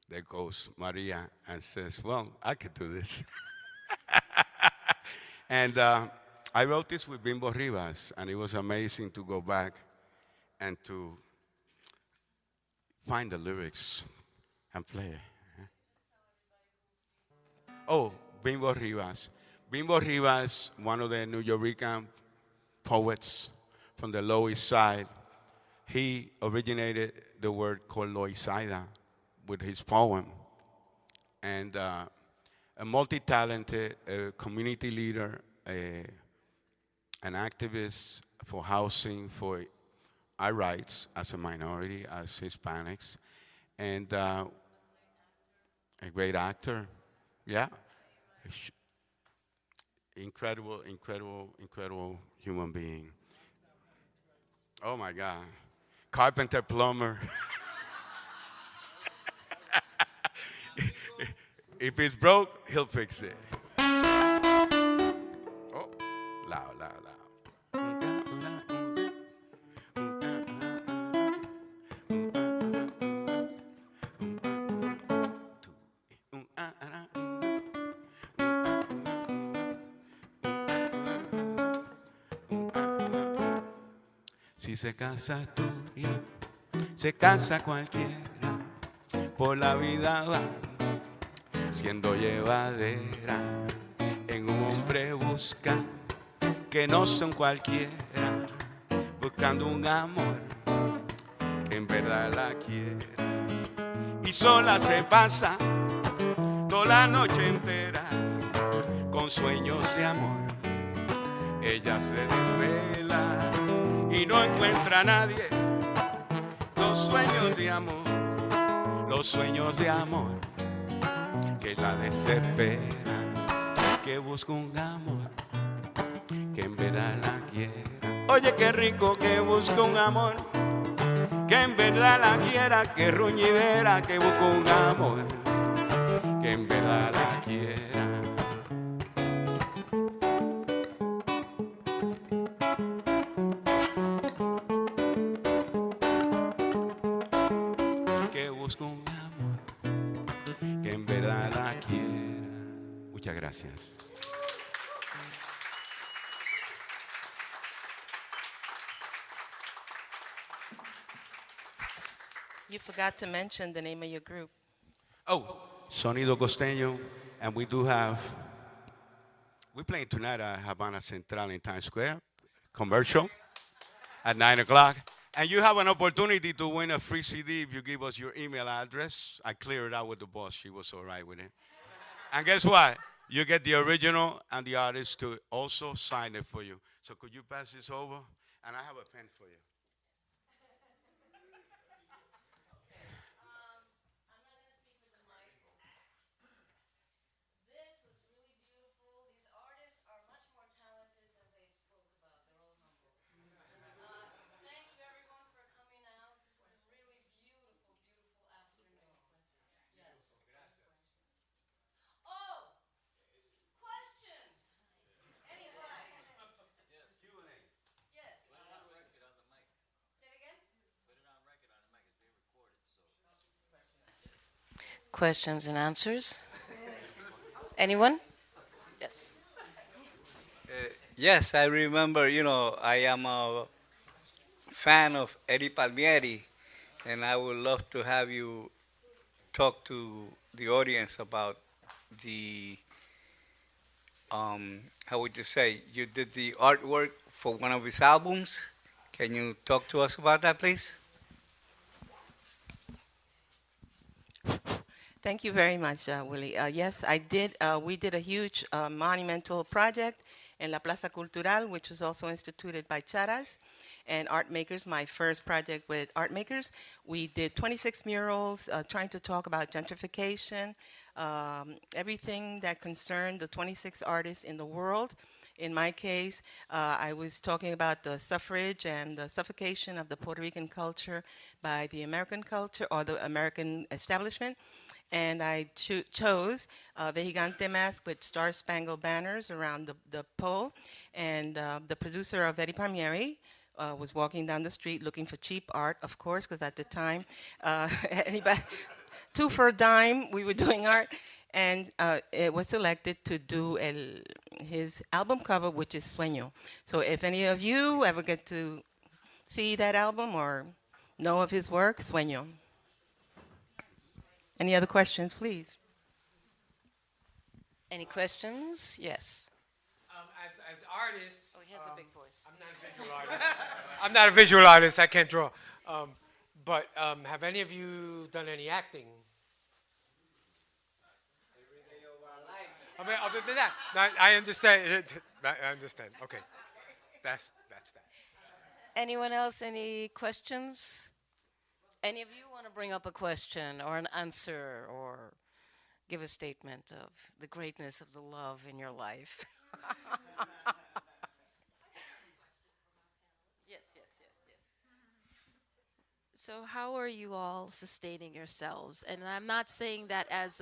There goes Maria and says, well, I could do this. And I wrote this with Bimbo Rivas, and it was amazing to go back and to find the lyrics and play it. Oh, Bimbo Rivas. Bimbo Rivas, one of the New Yorican poets from the Lower East Side, he originated the word called Loisaida with his poem. And a multi-talented community leader, an activist for housing, for our rights as a minority, as Hispanics, and a great actor, yeah. incredible, incredible, incredible human being. Oh my God. Carpenter, plumber. If it's broke, he'll fix it. Oh, loud, loud, loud. Si se casa tuya, se casa cualquiera, por la vida va siendo llevadera. En un hombre busca que no son cualquiera, buscando un amor que en verdad la quiera. Y sola se pasa toda la noche entera con sueños de amor. Ella se desvela y no encuentra a nadie. Los sueños de amor que la desespera, que busca un amor que en verdad la quiera. Oye, qué rico que busca un amor que en verdad la quiera, que ruñidera, que busca un amor que en verdad la quiera. Que busca un amor que en verdad la quiera. Muchas gracias. You forgot to mention the name of your group. Oh, Sonido Costeño, and we do have, we're playing tonight at Havana Central in Times Square, commercial, at 9 o'clock. And you have an opportunity to win a free CD if you give us your email address. I cleared it out with the boss. She was all right with it. And guess what? You get the original, and the artist could also sign it for you. So could you pass this over? And I have a pen for you. Questions and answers? Anyone? Yes. Yes, I remember, I am a fan of Eddie Palmieri, and I would love to have you talk to the audience about the, how would you say, you did the artwork for one of his albums. Can you talk to us about that, please? Thank you very much, Willie. Yes, I did. We did a huge monumental project in La Plaza Cultural, which was also instituted by Charas and Art Makers, my first project with Art Makers. We did 26 murals trying to talk about gentrification, everything that concerned the 26 artists in the world. In my case, I was talking about the suffrage and the suffocation of the Puerto Rican culture by the American culture or the American establishment. And I chose the Gigante mask with star-spangled banners around the pole. And the producer of Eddie Palmieri was walking down the street looking for cheap art, of course, because at the time, anybody, 2 for a dime, we were doing art. And it was selected to do his album cover, which is Sueño. So if any of you ever get to see that album or know of his work, Sueño. Any other questions, please? Any questions? Yes. As artists, Oh, he has a big voice. I'm not a visual artist. I'm not a visual artist. I can't draw. But have any of you done any acting? I mean, other than that, I understand. I understand. Okay, that's that. Anyone else? Any questions? Any of you want to bring up a question or an answer or give a statement of the greatness of the love in your life? Yes, yes, yes, yes. So how are you all sustaining yourselves? And I'm not saying that as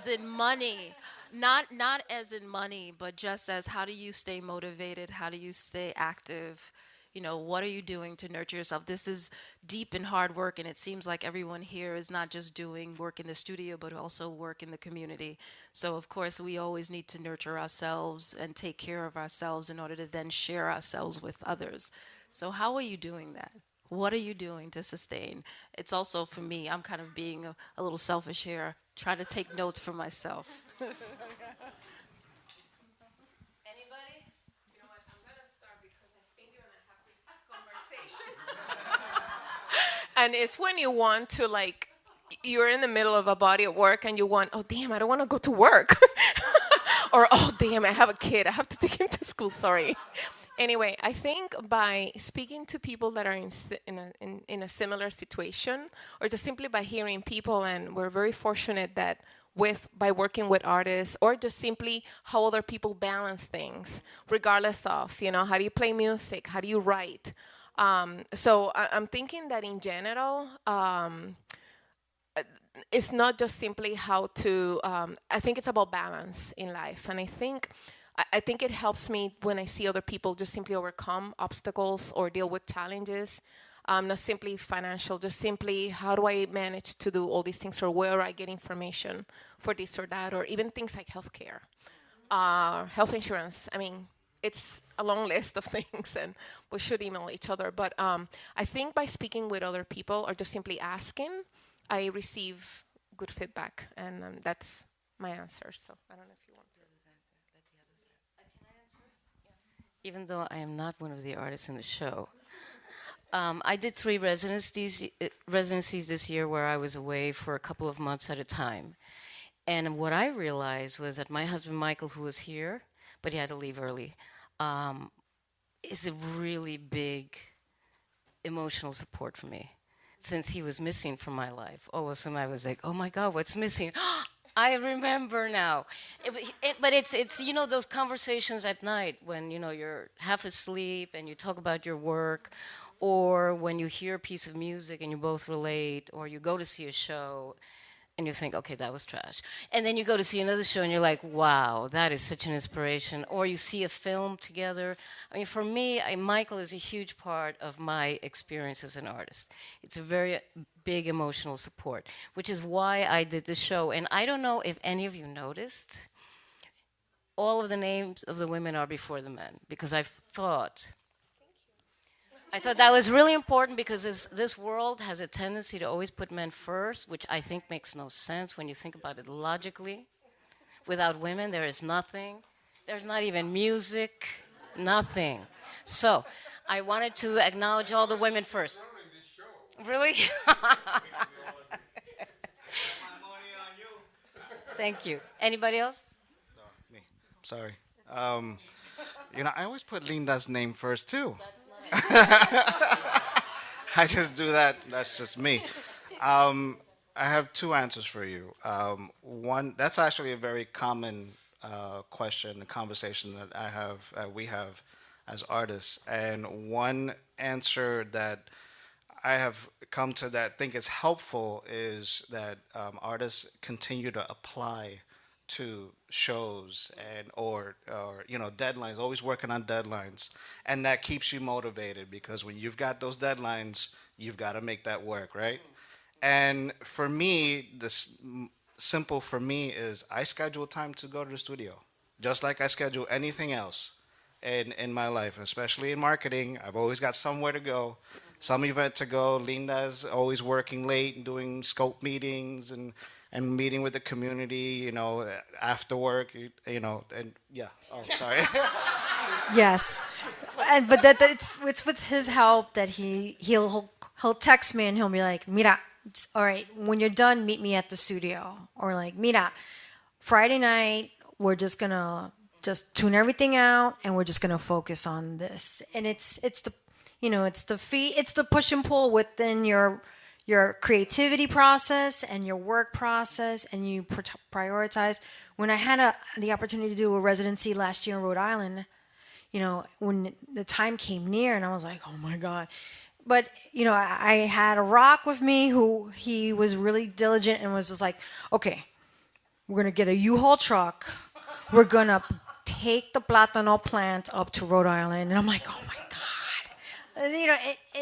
in money, not as in money, but just as how do you stay motivated? How do you stay active? You know, what are you doing to nurture yourself? This is deep and hard work, and it seems like everyone here is not just doing work in the studio, but also work in the community. So of course, we always need to nurture ourselves and take care of ourselves in order to then share ourselves with others. So how are you doing that? What are you doing to sustain? It's also for me, I'm kind of being a little selfish here, trying to take notes for myself. Anybody? You know what? I'm gonna start because I think you're gonna have this conversation. And it's when you want to, like, you're in the middle of a body of work and you want, oh damn, I don't want to go to work. Or oh damn, I have a kid, I have to take him to school. Sorry. Anyway, I think by speaking to people that are in a similar situation, or just simply by hearing people, and we're very fortunate that by working with artists, or just simply how other people balance things, regardless of, you know, how do you play music, how do you write. So I'm thinking that in general, it's not just simply how to, I think it's about balance in life. And I think it helps me when I see other people just simply overcome obstacles or deal with challenges, not simply financial, just simply how do I manage to do all these things, or where I get information for this or that, or even things like healthcare, health insurance. I mean, it's a long list of things, and we should email each other. But I think by speaking with other people or just simply asking, I receive good feedback, and that's my answer. So I don't know if you want to. Even though I am not one of the artists in the show, I did 3 residencies this year where I was away for a couple of months at a time. And what I realized was that my husband, Michael, who was here, but he had to leave early, is a really big emotional support for me. Since he was missing from my life, all of a sudden I was like, oh my God, what's missing? I remember now. But it's you know, those conversations at night when, you know, you're half asleep and you talk about your work, or when you hear a piece of music and you both relate, or you go to see a show and you think, okay, that was trash. And then you go to see another show and you're like, wow, that is such an inspiration. Or you see a film together. I mean, for me, Michael is a huge part of my experience as an artist. It's a very big emotional support, which is why I did this show. And I don't know if any of you noticed, all of the names of the women are before the men, because I thought that was really important, because this world has a tendency to always put men first, which I think makes no sense when you think about it logically. Without women, there is nothing. There's not even music, nothing. So I wanted to acknowledge all the women first. Really? Thank you. Anybody else? No, me. Sorry. You know, I always put Linda's name first, too. I just do that. That's just me. I have 2 answers for you. One, that's actually a very common question, a conversation that we have as artists. And one answer that I have come to that I think is helpful is that artists continue to apply to shows and or you know, deadlines, always working on deadlines, and that keeps you motivated, because when you've got those deadlines, you've got to make that work, right? And for me, this simple for me is I schedule time to go to the studio, just like I schedule anything else in my life, especially in marketing. I've always got somewhere to go, some event to go. Linda's always working late and doing scope meetings and meeting with the community, you know, after work, you know, and yeah. Oh, sorry. Yes, but it's with his help that he'll text me and he'll be like, "Mira, all right, when you're done, meet me at the studio," or like, "Mira, Friday night, we're just gonna tune everything out and we're just gonna focus on this." And it's the, you know, it's the push and pull within your your creativity process and your work process, and you prioritize. When I had the opportunity to do a residency last year in Rhode Island, when the time came near, and I was like, oh my God. But, I had a rock with me who he was really diligent and was just like, okay, we're going to get a U-Haul truck. We're going to take the Plátano plant up to Rhode Island. And I'm like, oh my God.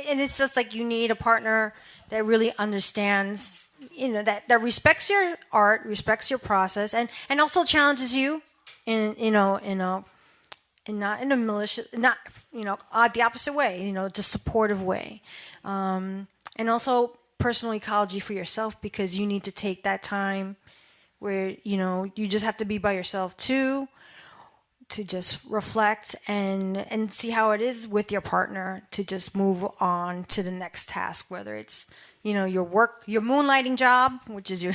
And it's just like you need a partner that really understands, that respects your art, respects your process, and also challenges you and not in a malicious, not, the opposite way, just supportive way. And also personal ecology for yourself, because you need to take that time where, you just have to be by yourself too, to just reflect and see how it is with your partner to just move on to the next task, whether it's, your work, your moonlighting job, which is your,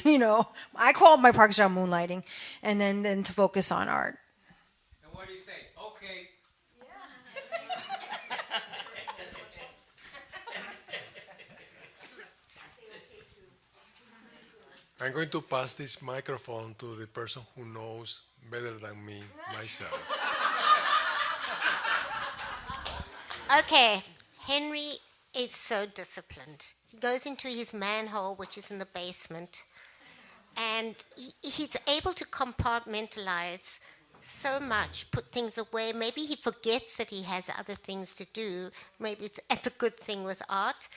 I call my parks job moonlighting, and then to focus on art. And what do you say? Okay. I'm going to pass this microphone to the person who knows better than me, myself. Okay, Henry is so disciplined. He goes into his manhole, which is in the basement, and he's able to compartmentalize so much, put things away. Maybe he forgets that he has other things to do. Maybe it's a good thing with art.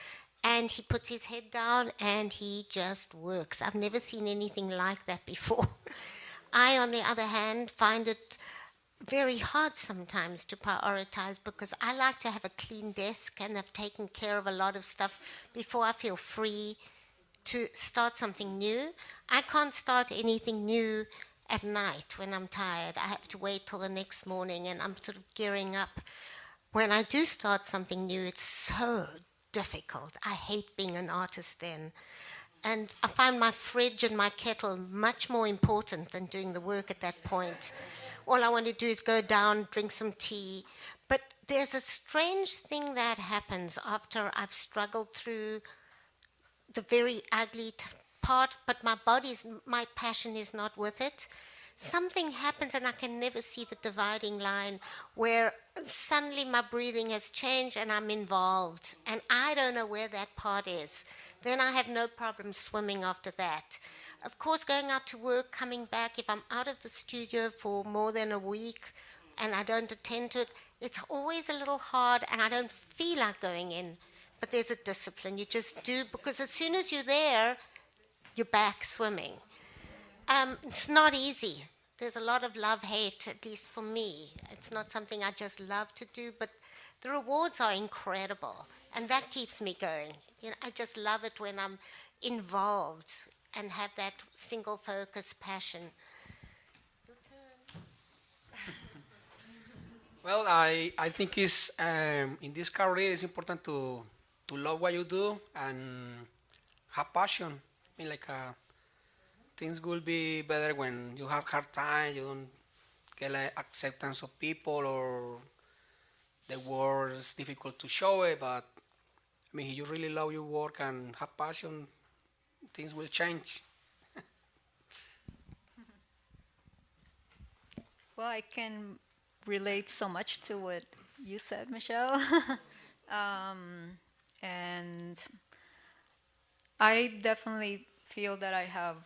And he puts his head down and he just works. I've never seen anything like that before. I, on the other hand, find it very hard sometimes to prioritize, because I like to have a clean desk and have taken care of a lot of stuff before I feel free to start something new. I can't start anything new at night when I'm tired. I have to wait till the next morning and I'm sort of gearing up. When I do start something new, it's so difficult. I hate being an artist then. And I find my fridge and my kettle much more important than doing the work at that point. All I want to do is go down, drink some tea. But there's a strange thing that happens after I've struggled through the very ugly part, but my passion is not with it. Something happens and I can never see the dividing line where suddenly my breathing has changed and I'm involved. And I don't know where that part is. Then I have no problem swimming after that. Of course, going out to work, coming back, if I'm out of the studio for more than a week and I don't attend to it, it's always a little hard and I don't feel like going in. But there's a discipline. You just do, because as soon as you're there, you're back swimming. It's not easy. There's a lot of love-hate, at least for me. It's not something I just love to do, but the rewards are incredible, and that keeps me going. I just love it when I'm involved and have that single focus passion. Your turn. Well, I think it's in this career it's important to love what you do and have passion. I mean, things will be better when you have hard time, you don't get acceptance of people, or the work is difficult to show it. But I mean, if you really love your work and have passion, things will change. Well, I can relate so much to what you said, Michelle. And I definitely feel that I have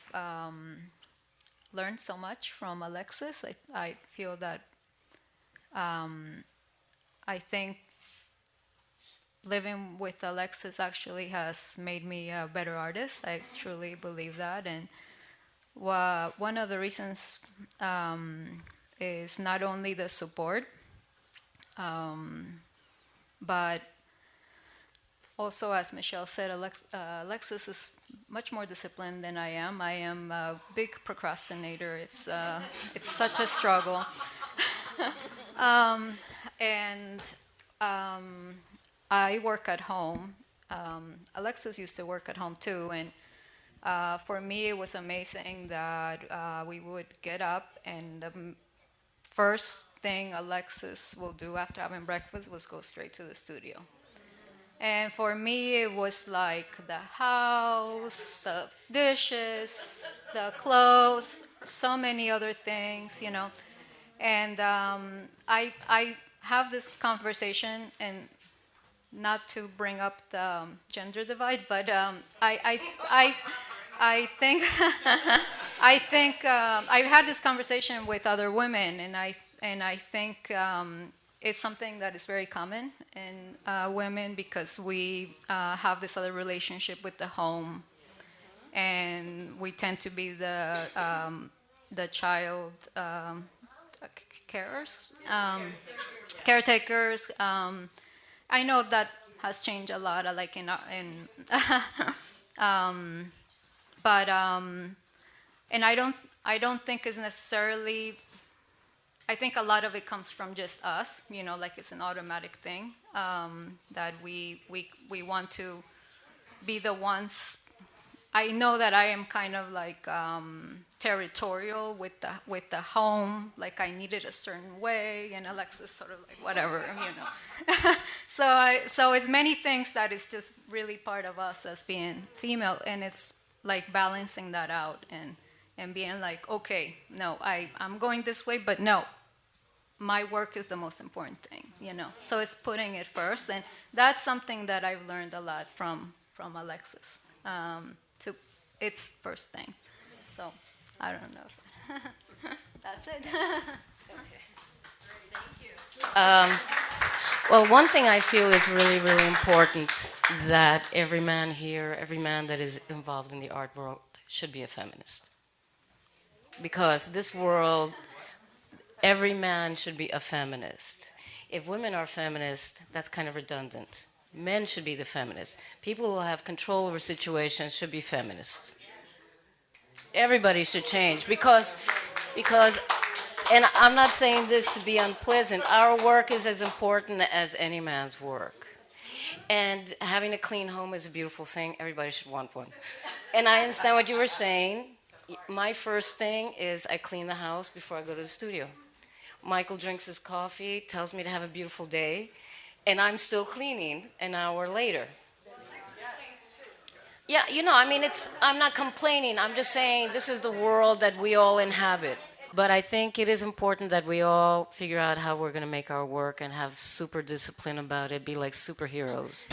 learned so much from Alexis. I feel that I think living with Alexis actually has made me a better artist. I truly believe that. And one of the reasons is not only the support, but also, as Michelle said, Alexis is much more disciplined than I am. I am a big procrastinator. It's such a struggle. And I work at home. Alexis used to work at home too, and for me it was amazing that we would get up and the first thing Alexis will do after having breakfast was go straight to the studio. And for me, it was like the house, the dishes, the clothes, so many other things, you know. And I have this conversation, and not to bring up the gender divide, but I think I've had this conversation with other women, and I think it's something that is very common in women, because we have this other relationship with the home, and we tend to be the child carers, caretakers. I know that has changed a lot, like but and I don't think it's necessarily. I think a lot of it comes from just us, you know, like it's an automatic thing, that we want to be the ones. I know that I am kind of like territorial with the home, like I need it a certain way, and Alexis sort of like whatever, you know. So it's many things that is just really part of us as being female, and it's like balancing that out and being like, okay, no, I'm going this way, but no, my work is the most important thing, you know. So it's putting it first, and that's something that I've learned a lot from Alexis. It's first thing. So I don't know. That's it. Okay. Thank you. Well, one thing I feel is really, really important, that every man here, every man that is involved in the art world should be a feminist. Because this world, every man should be a feminist. If women are feminists, that's kind of redundant. Men should be the feminists. People who have control over situations should be feminists. Everybody should change because, and I'm not saying this to be unpleasant, our work is as important as any man's work. And having a clean home is a beautiful thing. Everybody should want one. And I understand what you were saying. My first thing is I clean the house before I go to the studio. Michael drinks his coffee, tells me to have a beautiful day, and I'm still cleaning an hour later. Yeah, you know, I mean, I'm not complaining. I'm just saying this is the world that we all inhabit. But I think it is important that we all figure out how we're going to make our work and have super discipline about it, be like superheroes.